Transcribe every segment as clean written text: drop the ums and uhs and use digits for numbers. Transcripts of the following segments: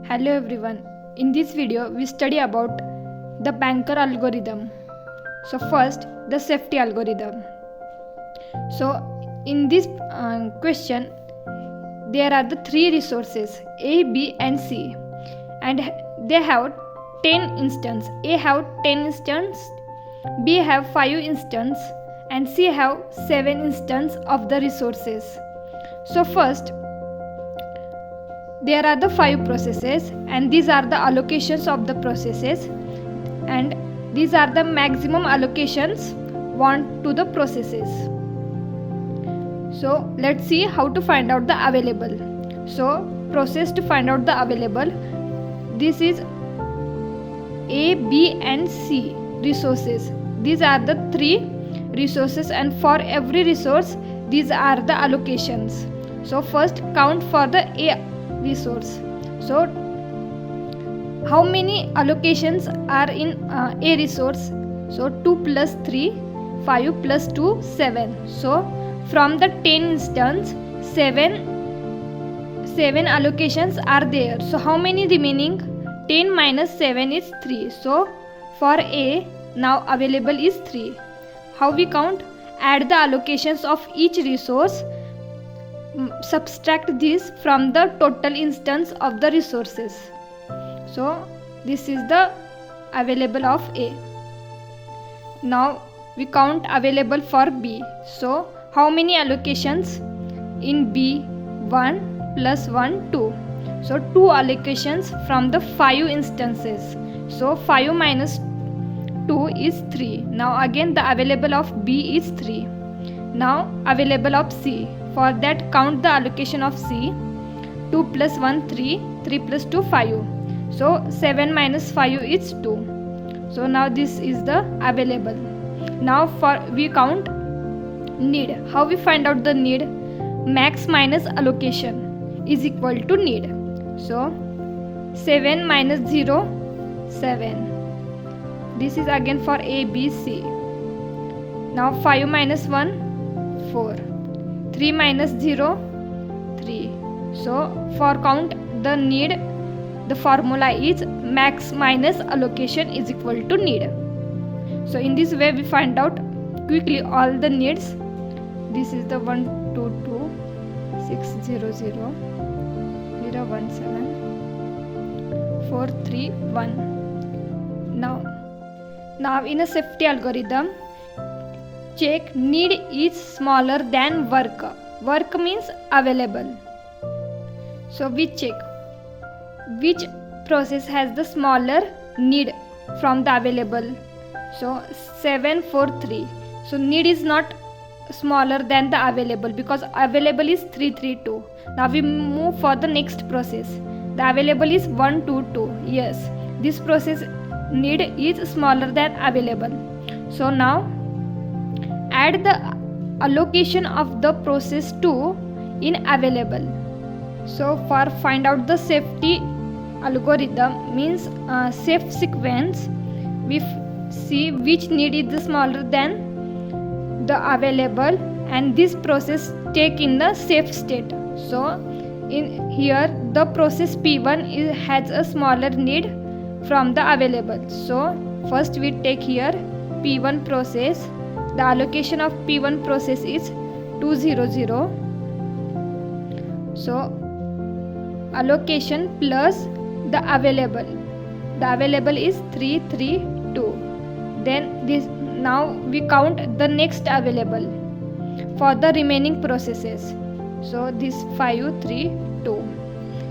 Hello everyone. In this video we study about the banker algorithm. So first the safety algorithm. So in this question there are the three resources A, B and C, and they have 10 instance. A have 10 instance, B have 5 instance and C have 7 instance of the resources. So first there are the 5 processes and these are the allocations of the processes, and these are the maximum allocations want to the processes. So let's see how to find out the available. So process to find out the available, this is A, B and C resources. These are the 3 resources and for every resource these are the allocations. So first count for the A resource. So how many allocations are in A resource? So 2 plus 3, 5 plus 2, 7. So from the 10 instance, 7 allocations are there. So how many remaining? 10 minus 7 is 3. So for A now available is 3. How we count? Add the allocations of each resource, subtract this from the total instance of the resources. So this is the available of A. Now we count available for B. So how many allocations in B? 1 plus 1, 2. So 2 allocations from the 5 instances. So 5 minus 2 is 3. Now again the available of B is 3. Now available of C. For that count the allocation of C. 2 plus 1, 3. 3 plus 2, 5. So 7 minus 5 is 2. So now this is the available. Now for we count need. How we find out the need? Max minus allocation is equal to need. So 7 minus 0, 7. This is again for A, B, C. Now 5 minus 1, 4. 3 minus 0, 3. So for count the need, the formula is max minus allocation is equal to need. So in this way we find out quickly all the needs. This is the 1, 2, 2, 6, 0, 0, 0, 1, 7, 4, 3, 1. Now in a safety algorithm, check need is smaller than work. Work means available. So we check which process has the smaller need from the available. So 7, 4, 3. So need is not smaller than the available because available is 3, 3, 2. Now we move for the next process. The available is 1, 2, 2. Yes, this process need is smaller than available. So now add the allocation of the process 2 in available. So for find out the safety algorithm means safe sequence, we see which need is smaller than the available and this process take in the safe state. So in here the process P1 has a smaller need from the available. So first we take here P1 process. The allocation of P1 process is 2, 0, 0. So allocation plus the available. The available is 3, 3, 2. Then this now we count the next available for the remaining processes. So this 5, 3, 2.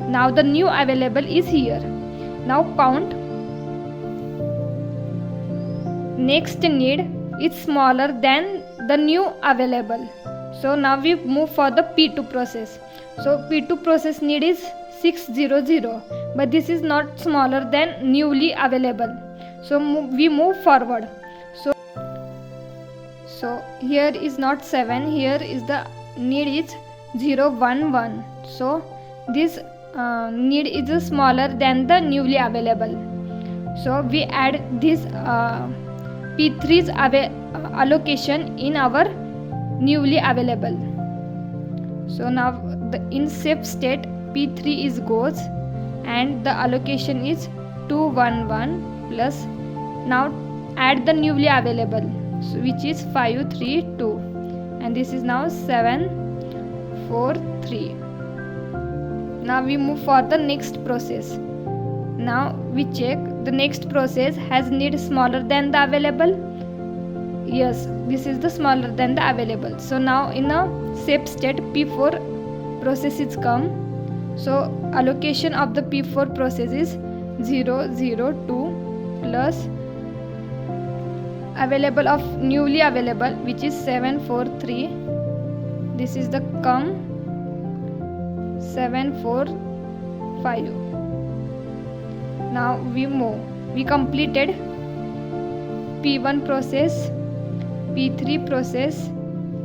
Now the new available is here. Now count. Next need is smaller than the new available. So now we move for the P2 process. So P2 process need is 6, 0, 0, but this is not smaller than newly available. So we move forward. So here is not 7, here is the need is 0, 1, 1. So this need is smaller than the newly available. So we add this P3's allocation in our newly available. So now in safe state P3 is goes and the allocation is 211 plus. Now add the newly available, so which is 532, and this is now 743. Now we move for the next process. Now we check the next process has need smaller than the available. Yes, this is the smaller than the available. So now in a safe state P4 process is come. So allocation of the P4 process is 002 plus available of newly available, which is 743. This is the come 745. Now we move. We completed P1 process, P3 process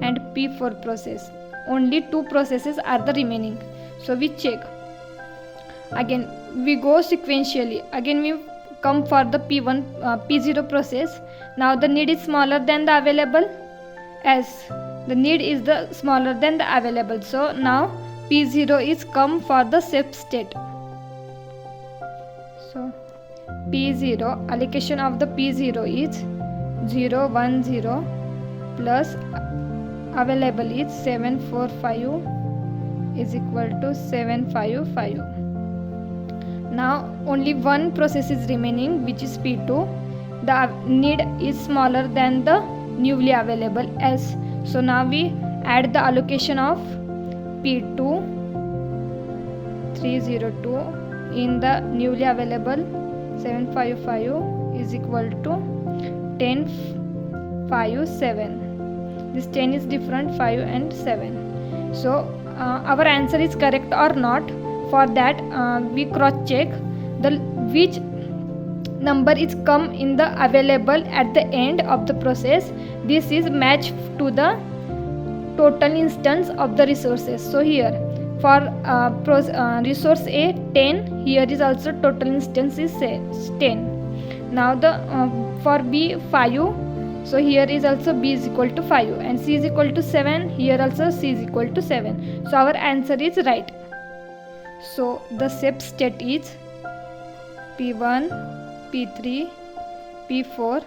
and P4 process. Only 2 processes are the remaining. So we check. Again we go sequentially. Again we come for the P0 process. Now the need is smaller than the available. As the need is the smaller than the available, so now P0 is come for the safe state. So P0, allocation of the P0 is 010 plus available is 745 is equal to 755. Now only one process is remaining, which is P2. The need is smaller than the newly available S. So now we add the allocation of P2 302 in the newly available 755 is equal to 1057. This 10 is different, 5 and 7. So our answer is correct or not. For that we cross check the which number is come in the available at the end of the process. This is matched to the total instance of the resources. So here for resource A 10, here is also total instance is 10. Now the for B 5, so here is also B is equal to 5 and C is equal to 7, here also C is equal to 7. So our answer is right. So the safe state is P1, P3, P4,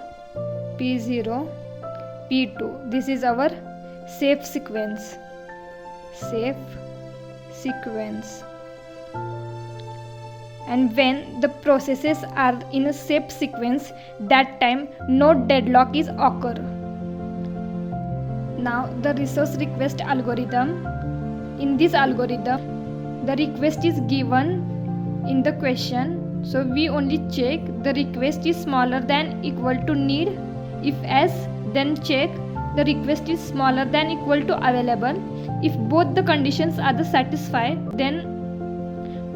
P0, P2. This is our safe sequence. Safe sequence. And when the processes are in a safe sequence, that time no deadlock is occur. Now the resource request algorithm. In this algorithm, the request is given in the question. So we only check the request is smaller than equal to need. If S, then check the request is smaller than equal to available. If both the conditions are satisfied, then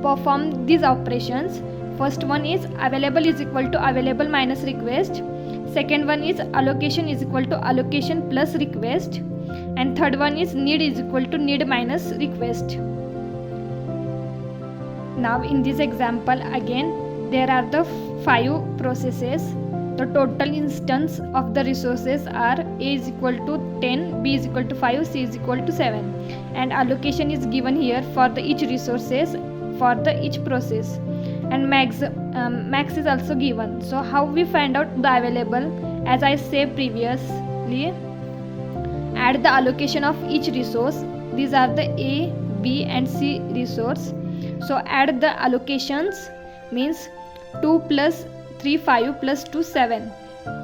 perform these operations. First one is available is equal to available minus request. Second one is allocation is equal to allocation plus request. And third one is need is equal to need minus request. Now in this example again there are the 5 processes. The total instance of the resources are A is equal to 10, B is equal to 5, C is equal to 7, and allocation is given here for the each resources for the each process, and max is also given. So how we find out the available? As I said previously, add the allocation of each resource. These are the A, B and C resource. So add the allocations means 2 plus 3 5 plus 2 7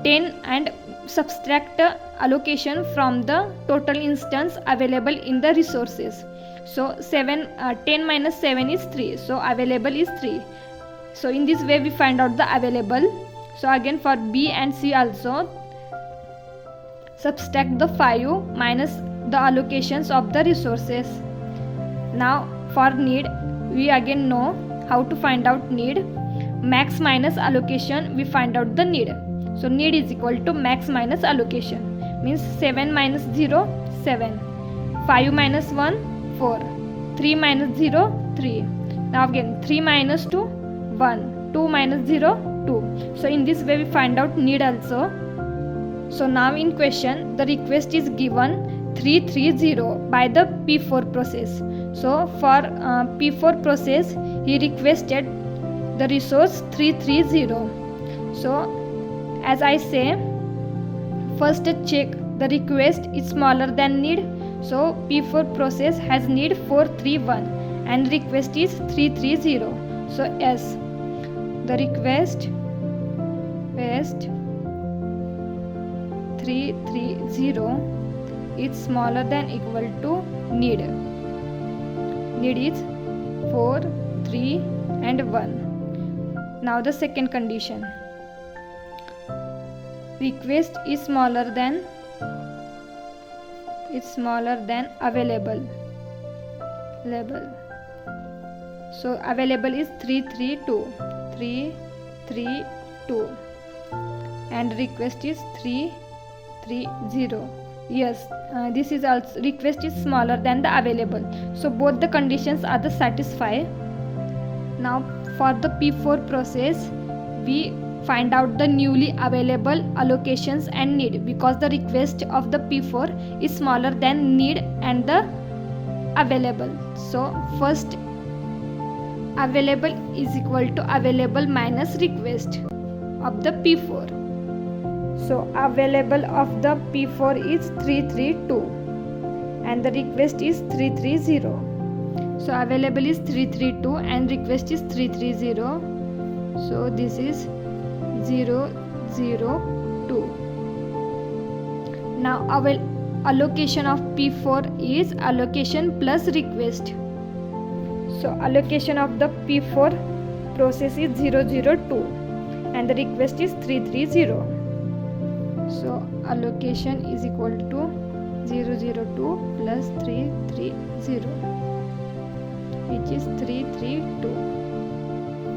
10, and subtract the allocation from the total instance available in the resources. So 10 minus 7 is 3, so available is 3. So in this way we find out the available. So again for B and C also subtract the 5 minus the allocations of the resources. Now for need, we again know how to find out need. Max minus allocation, we find out the need. So need is equal to max minus allocation, means 7 minus 0 7, 5 minus 1 4, 3 minus 0 3. Now again 3 minus 2 1, 2 minus 0 2. So in this way we find out need also. So now in question the request is given 330 by the P4 process. So for P4 process he requested the resource 330. So as I say, first check the request is smaller than need. So P4 process has need 431 and request is 330. So yes, the request 330 is smaller than equal to need. Need is 4, 3 and 1. Now the second condition, request is smaller than available. So available is 332 and request is 330. Yes, this is also request is smaller than the available. So both the conditions are the satisfied. Now for the P4 process, we find out the newly available allocations and need, because the request of the P4 is smaller than need and the available. So first, available is equal to available minus request of the P4. So available of the P4 is 332 and the request is 330. So available is 332 and request is 330. So this is 002. Now our allocation of P4 is allocation plus request. So allocation of the P4 process is 002 and the request is 330. So allocation is equal to 002 plus 330, which is 332.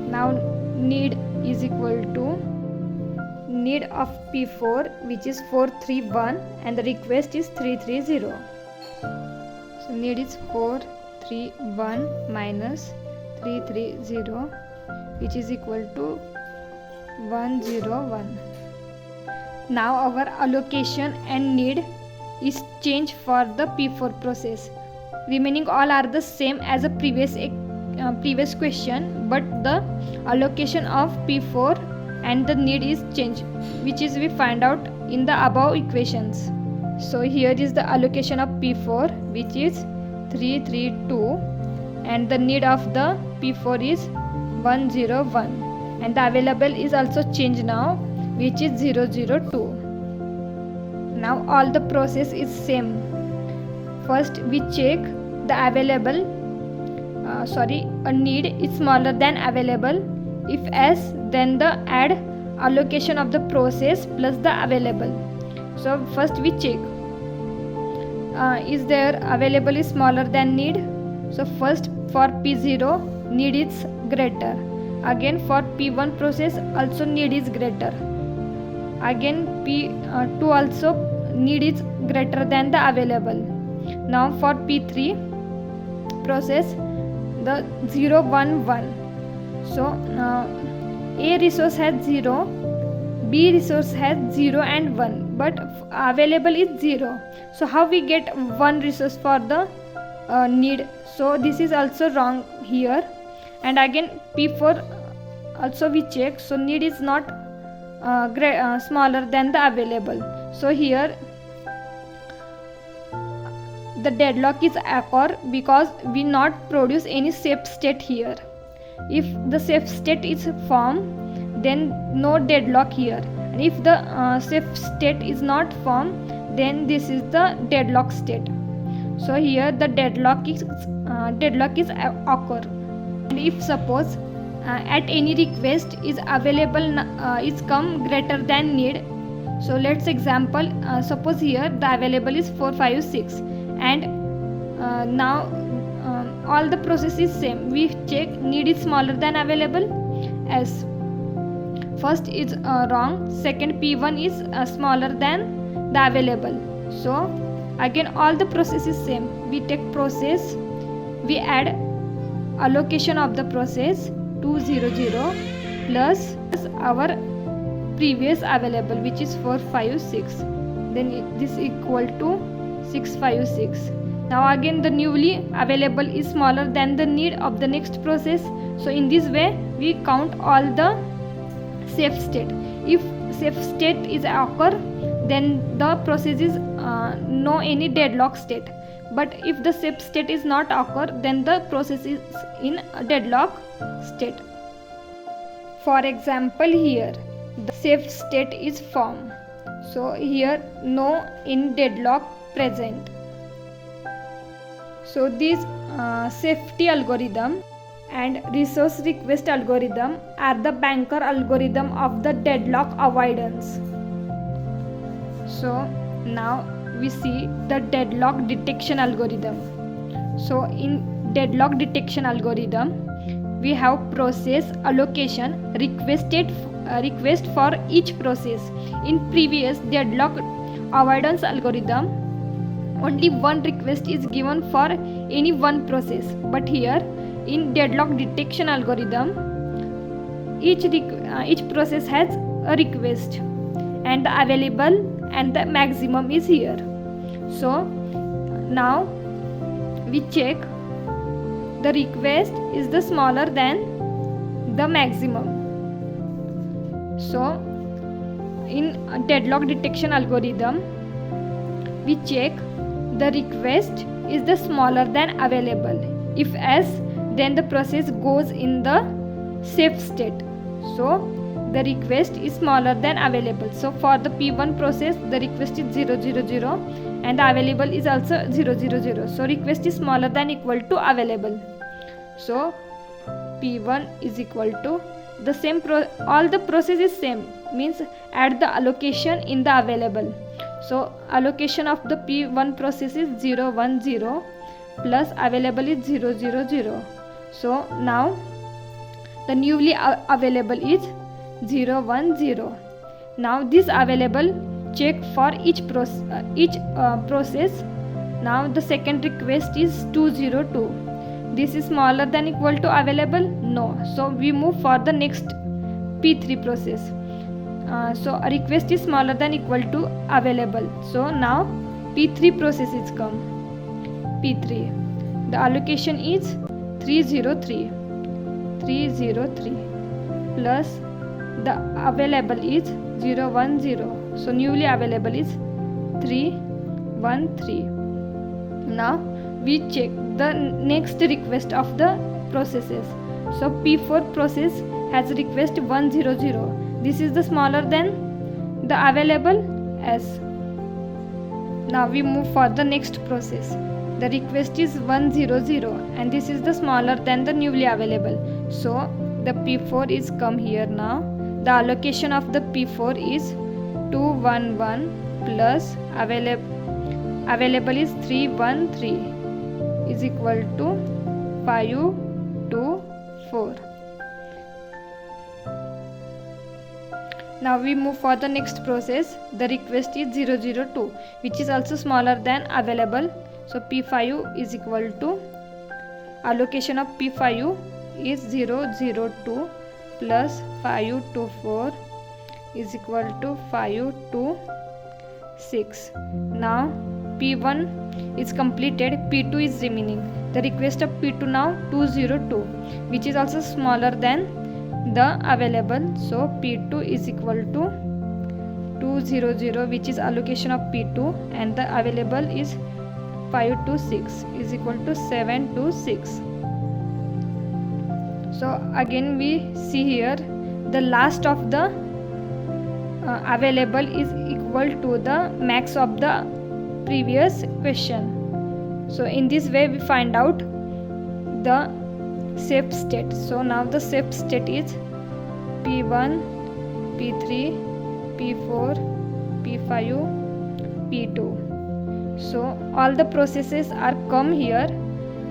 Now need is equal to need of P4, which is 431 and the request is 330. So need is 431 minus 330, which is equal to 101. Now our allocation and need is changed for the P4 process. Remaining all are the same as a previous question, but the allocation of P4 and the need is changed, which is we find out in the above equations. So here is the allocation of P4, which is 332 and the need of the P4 is 101 and the available is also changed now, which is 002. Now all the process is same. First we check the available, a need is smaller than available. If yes, then the add allocation of the process plus the available. So first we check, is there available is smaller than need. So first for P0 need is greater. Again for P1 process also need is greater. Again P2 also need is greater than the available. Now for P3 process the 0 1 1. So A resource has 0, B resource has 0 and 1, but available is 0. So how we get one resource for the need? So this is also wrong here. And again P4 also we check, so need is not smaller than the available. So here the deadlock is occur because we not produce any safe state here. If the safe state is formed, then no deadlock here, and if the safe state is not formed, then this is the deadlock state. So here the deadlock is occur. And if suppose at any request is available is come greater than need. So let's example, suppose here the available is 456 and now all the process is same. We check need is smaller than available. As first is wrong, second P1 is smaller than the available. So again all the process is same. We take process, we add allocation of the process 200 plus our previous available, which is 456, then this equal to 656. Now again the newly available is smaller than the need of the next process. So in this way we count all the safe state. If safe state is occur, then the process is no any deadlock state. But if the safe state is not occur, then the process is in a deadlock state. For example, here the safe state is formed. So here no in deadlock present. So these safety algorithm and resource request algorithm are the banker algorithm of the deadlock avoidance. So now we see the deadlock detection algorithm. So in deadlock detection algorithm, we have process allocation request for each process. In previous deadlock avoidance algorithm, only one request is given for any one process, but here in deadlock detection algorithm, each process has a request, and the available and the maximum is here. So now we check the request is the smaller than the maximum. So in deadlock detection algorithm, we check the request is the smaller than available. If as, then the process goes in the safe state. So the request is smaller than available. So for the P1 process, the request is 000 and the available is also 000. So request is smaller than equal to available. So P1 is equal to the same all the process is same, means add the allocation in the available. So allocation of the P1 process is 010 plus available is 000. So now the newly available is 010. Now this available check for each process. Now the second request is 202. This is smaller than equal to available? No. So we move for the next P3 process. So a request is smaller than equal to available. So now P3 process is come. P3. The allocation is 303 plus the available is 010. So newly available is 313. Now we check the next request of the processes. So P4 process has request 100. This is the smaller than the available S. Now we move for the next process. The request is 100 and this is the smaller than the newly available. So the P4 is come here now. The allocation of the P4 is 211 plus available is 313 is equal to 524. Now we move for the next process. The request is 002, which is also smaller than available. So P5 is equal to allocation of P5 is 002 plus 524 is equal to 526. Now P1 is completed, P2 is remaining. The request of P2 now 202, which is also smaller than the available. So P2 is equal to 200, which is allocation of P2, and the available is 526 is equal to 726. So again we see here the last of the available is equal to the max of the previous question. So in this way we find out the safe state. So now the safe state is P1, P3, P4, P5, P2. So all the processes are come here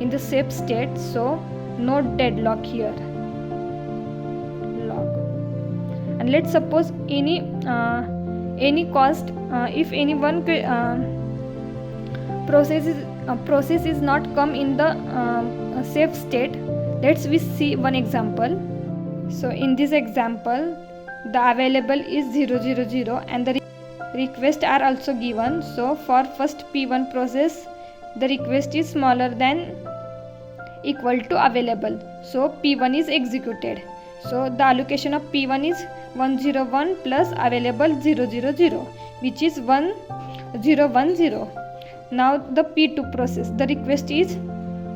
in the safe state. So no deadlock here. Lock. And let's suppose any cost if any one process is not come in the safe state. Let's we see one example. So in this example, the available is 000 and the request are also given. So for first P1 process, the request is smaller than equal to available. So P1 is executed. So the allocation of P1 is 101 plus available 000, which is 1010. Now the P2 process, the request is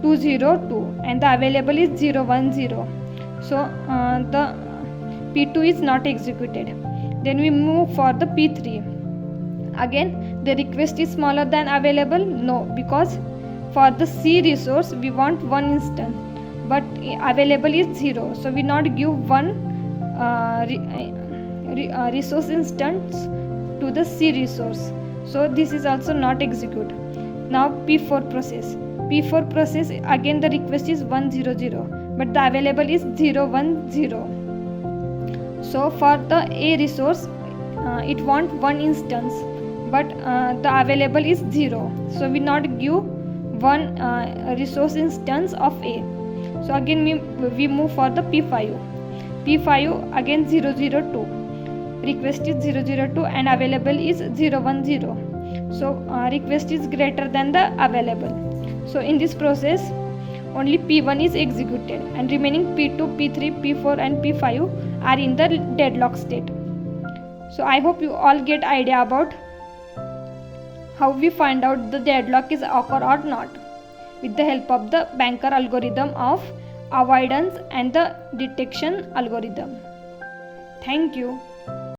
202 and the available is 010. So the P2 is not executed. Then we move for the P3. Again the request is smaller than available. No, because for the C resource we want one instance, but available is 0, so we not give one resource instance to the C resource, so this is also not execute. Now P4 process. P4 process, again the request is 100 but the available is 010. So for the A resource it want one instance, but the available is 0, so we not give one resource instance of A. So again we move for the P5. P5 again 002, request is 002 and available is 010. So request is greater than the available. So in this process only P1 is executed and remaining P2, P3, P4 and P5 are in the deadlock state. So I hope you all get idea about how we find out the deadlock is occur or not with the help of the banker algorithm of avoidance and the detection algorithm. Thank you.